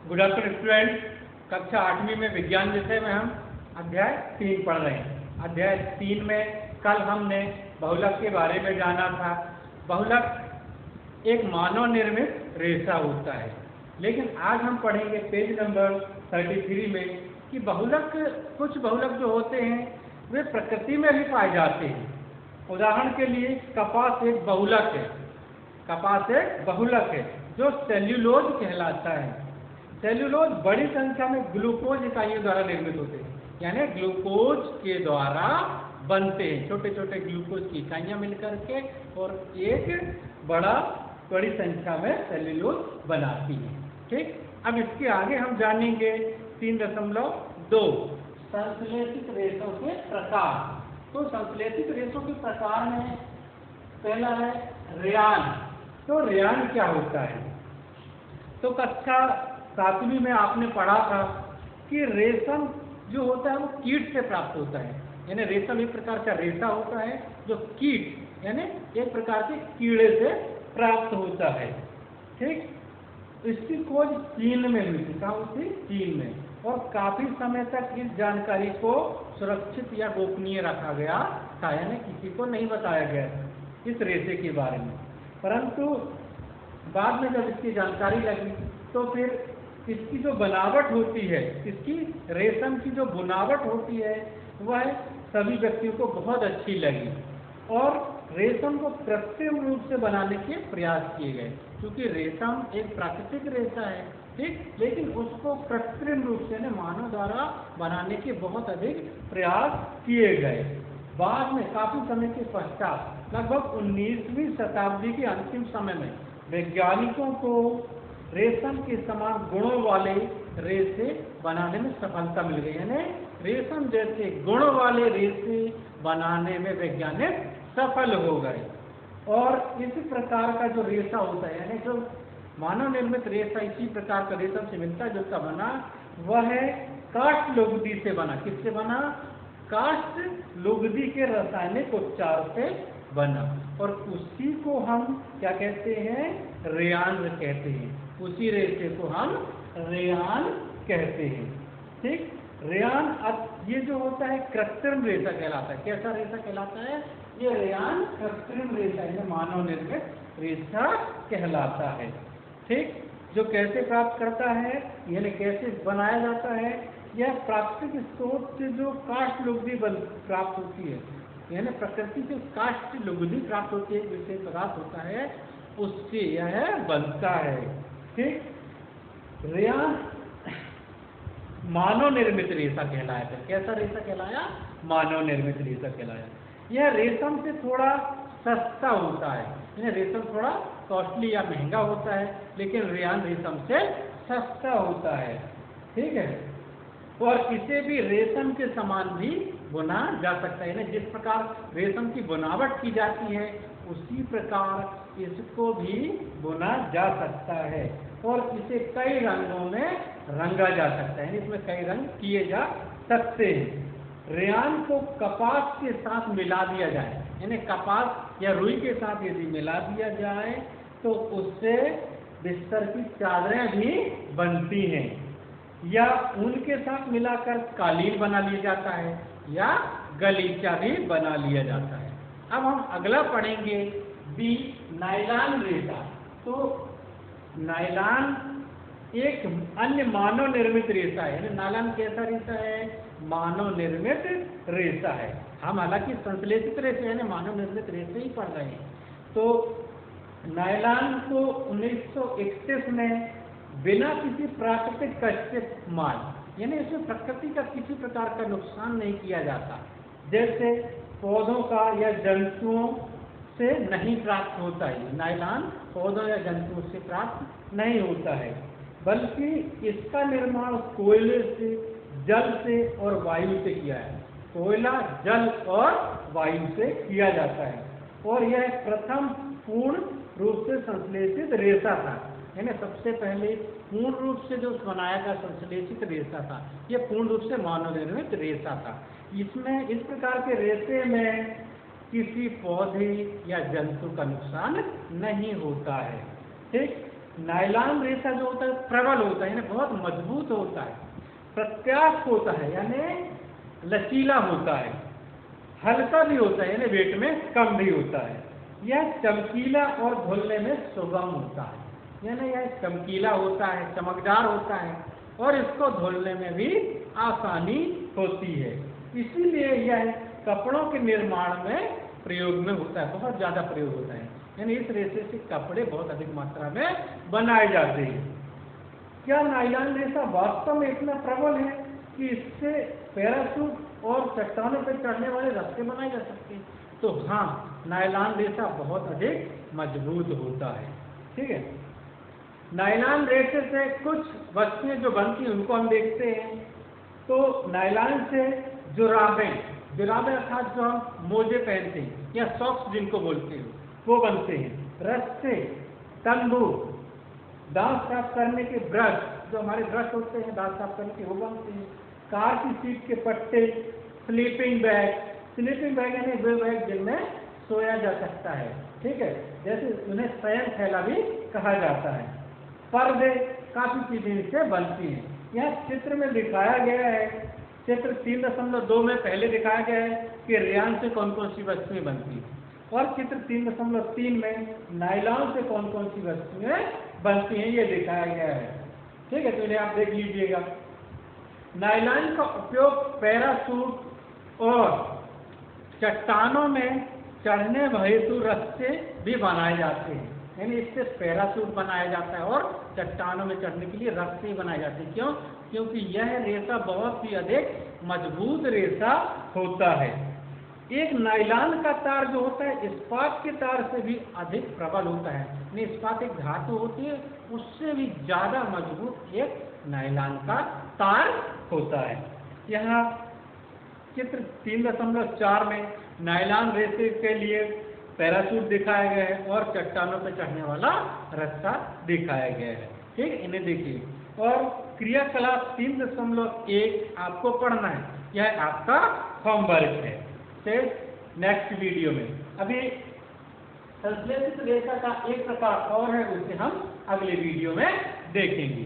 Good afternoon student. कक्षा 8वीं में विज्ञान विषय में हम अध्याय 3 पढ़ रहे हैं। अध्याय 3 में कल हमने बहुलक के बारे में जाना था। बहुलक एक मानव निर्मित रेशा होता है, लेकिन आज हम पढ़ेंगे पेज नंबर 33 में कि बहुलक, कुछ बहुलक जो होते हैं वे प्रकृति में भी पाए जाते हैं। उदाहरण के लिए कपास एक बहुलक है। कपास एक बहुलक है जो सेल्यूलोज कहलाता है। सेल्यूलोज बड़ी संख्या में ग्लूकोज इकाइयों द्वारा निर्मित होते हैं, यानी ग्लूकोज के द्वारा बनते हैं। छोटे छोटे ग्लूकोज की इकाइयां मिलकर के और एक बड़ी संख्या में सेल्यूलोज बनाती है। ठीक, अब इसके आगे हम जानेंगे 3.2 संश्लेषित रेशों के प्रकार। तो संश्लेषित रेशों के प्रकार में पहला है रेयान। तो रेयान क्या होता है? तो कक्षा 7वीं में आपने पढ़ा था कि रेशम जो होता है वो कीट से प्राप्त होता है, यानी रेशम एक प्रकार का रेशा होता है जो कीट यानी एक प्रकार के कीड़े से प्राप्त होता है। ठीक, इसकी खोज चीन में हुई थी। कहाँ हुई थी? चीन में। और काफी समय तक इस जानकारी को सुरक्षित या गोपनीय रखा गया था, यानी किसी को नहीं बताया गया इस रेशे के बारे में। परंतु बाद में जब इसकी जानकारी लगी तो फिर इसकी जो बनावट होती है, इसकी रेशम की जो बुनावट होती है वह सभी व्यक्तियों को बहुत अच्छी लगी और रेशम को कृत्रिम रूप से बनाने के प्रयास किए गए, क्योंकि रेशम एक प्राकृतिक रेशा है। ठीक, लेकिन उसको कृत्रिम रूप से मानव द्वारा बनाने के बहुत अधिक प्रयास किए गए। बाद में काफी समय के पश्चात लगभग 19वीं शताब्दी के अंतिम समय में वैज्ञानिकों को रेशम के समान गुणों वाले रेशे बनाने में सफलता मिल गई, यानी रेशम जैसे गुणों वाले रेशे बनाने में वैज्ञानिक सफल हो गए। और इस प्रकार का जो रेशा होता है, यानी जो मानव निर्मित रेशा इसी प्रकार का रेशम से मिलता जुलता बना, वह है काष्ठ लुगदी से बना। किससे बना? काष्ठ लुगदी के रासायनिक उपचार से बना। और उसी को हम क्या कहते हैं? रेयान कहते हैं। उसी रेशे को हम रेयान कहते हैं। ठीक, रेयान ये जो होता है कृत्रिम रेशा कहलाता है। कैसा रेशा कहलाता है? ये रेयान कृत्रिम रेशा है, मानव निर्मित रेशा कहलाता है। ठीक, जो कैसे प्राप्त करता है, यानी कैसे बनाया जाता है? यह प्राकृतिक स्रोत से जो काष्ठ लुगदी प्राप्त होती है, यानी प्रकृति से काष्ठ लुगदी प्राप्त होती है, विशेष पदार्थ होता है, उससे यह बनता है। ठीक, रेयान मानव निर्मित रेशा कहलाया था। कैसा रेशा कहलाया? मानव निर्मित रेशा कहलाया। यह रेशम से थोड़ा सस्ता होता है, यानी रेशम थोड़ा कॉस्टली या महंगा होता है, लेकिन रेयान रेशम से सस्ता होता है। ठीक है, और इसे भी रेशम के समान भी बुना जा सकता है, यानी जिस प्रकार रेशम की बनावट की जाती है उसी प्रकार इसको भी बुना जा सकता है। और इसे कई रंगों में रंगा जा सकता है, इसमें कई रंग किए जा सकते हैं। रेयान को कपास के साथ मिला दिया जाए, यानी कपास या रुई के साथ यदि मिला दिया जाए तो उससे बिस्तर की चादरें भी बनती हैं, या उनके साथ मिलाकर कालीन बना लिया जाता है, या गलीचा भी बना लिया जाता है। अब हम अगला पढ़ेंगे नायलॉन रेशा। तो नायलॉन एक अन्य मानव निर्मित रेशा है, यानी नायलॉन कैसा रेशा है? मानव निर्मित रेशा है। हम हालांकि संश्लेषित रेशे यानी मानव निर्मित रेशे ही पढ़ रहे हैं। तो नायलॉन को 1931 में बिना किसी प्राकृतिक कच्चे माल, यानी इसमें प्रकृति का किसी प्रकार का नुकसान नहीं किया जाता, जैसे पौधों का या जंतुओं से नहीं प्राप्त होता है। नायलॉन पौधों या जंतुओं से प्राप्त नहीं होता है, बल्कि इसका निर्माण कोयले से, जल से और वायु से किया है। कोयला, जल और वायु से किया जाता है। और यह प्रथम पूर्ण रूप से संश्लेषित रेशा था, यानी सबसे पहले पूर्ण रूप से जो बनाया गया संश्लेषित रेशा था, यह पूर्ण रूप से मानव निर्मित रेशा था। इसमें इस प्रकार के रेशे में किसी पौधे या जंतु का नुकसान नहीं होता है। ठीक, नायलॉन रेशा जो होता है प्रबल होता है, यानी बहुत मजबूत होता है, प्रत्यास्थ होता है यानी लचीला होता है, हल्का भी होता है यानी वेट में कम भी होता है, यह चमकीला और धुलने में सुगम होता है, यानी यह चमकीला होता है, चमकदार होता है और इसको धुलने में भी आसानी होती है। इसीलिए यह कपड़ों के निर्माण में प्रयोग में होता है, बहुत ज़्यादा प्रयोग होता है, यानी इस रेशे से कपड़े बहुत अधिक मात्रा में बनाए जाते हैं। क्या नायलॉन रेशा वास्तव में इतना प्रबल है कि इससे पैराशूट और चट्टानों पर चढ़ने वाले रास्ते बनाए जा सकते हैं? तो हाँ, नायलॉन रेशा बहुत अधिक मजबूत होता है। ठीक है, नायलॉन रेशे से कुछ वस्तुएं जो बनती हैं उनको हम देखते हैं। तो नायलॉन से जुराबें अर्थात जो हम मोजे पहनते हैं या सॉक्स जिनको बोलते हैं वो बनते हैं। रस्से, तंबू, दांत साफ करने के ब्रश, जो हमारे ब्रश होते हैं दांत साफ करने के वो बनते हैं। कार की सीट के पट्टे, स्लीपिंग बैग यानी वे बैग जिनमें सोया जा सकता है, ठीक है, जैसे उन्हें शयन थैला भी कहा जाता है। पर्दे, काफी चीजें इससे बनती हैं। यह चित्र में दिखाया गया है, चित्र 3.2 में पहले दिखाया गया है कि रेयान से कौन कौन सी वस्तुएं बनती हैं, और चित्र 3.3 में नायलॉन से कौन कौन सी वस्तुएं बनती हैं ये दिखाया गया है। ठीक है, तो इन्हें आप देख लीजिएगा। नायलॉन का उपयोग पैराशूट और चट्टानों में चढ़ने हेतु रस्से भी बनाए जाते हैं, यानी इससे पैराशूट बनाया जाता है और चट्टानों में चढ़ने के लिए रस्से बनाए जाते हैं। क्यों? क्योंकि यह रेशा बहुत ही अधिक मजबूत रेशा होता है। एक नायलॉन का तार जो होता है इस्पात के तार से भी अधिक प्रबल होता है, यानी इस्पात एक धातु होती है उससे भी ज्यादा मजबूत एक नायलॉन का तार होता है। यहाँ चित्र 3.4 में नायलॉन रेशे के लिए पैराशूट दिखाया गया है और चट्टानों पर चढ़ने वाला रास्ता दिखाया गया है। ठीक, इन्हें देखिए। और क्रियाकलाप 3.1 आपको पढ़ना है, यह आपका होमवर्क है। नेक्स्ट वीडियो में अभी संश्लेषित रेशा का एक प्रकार और है, उसे हम अगले वीडियो में देखेंगे।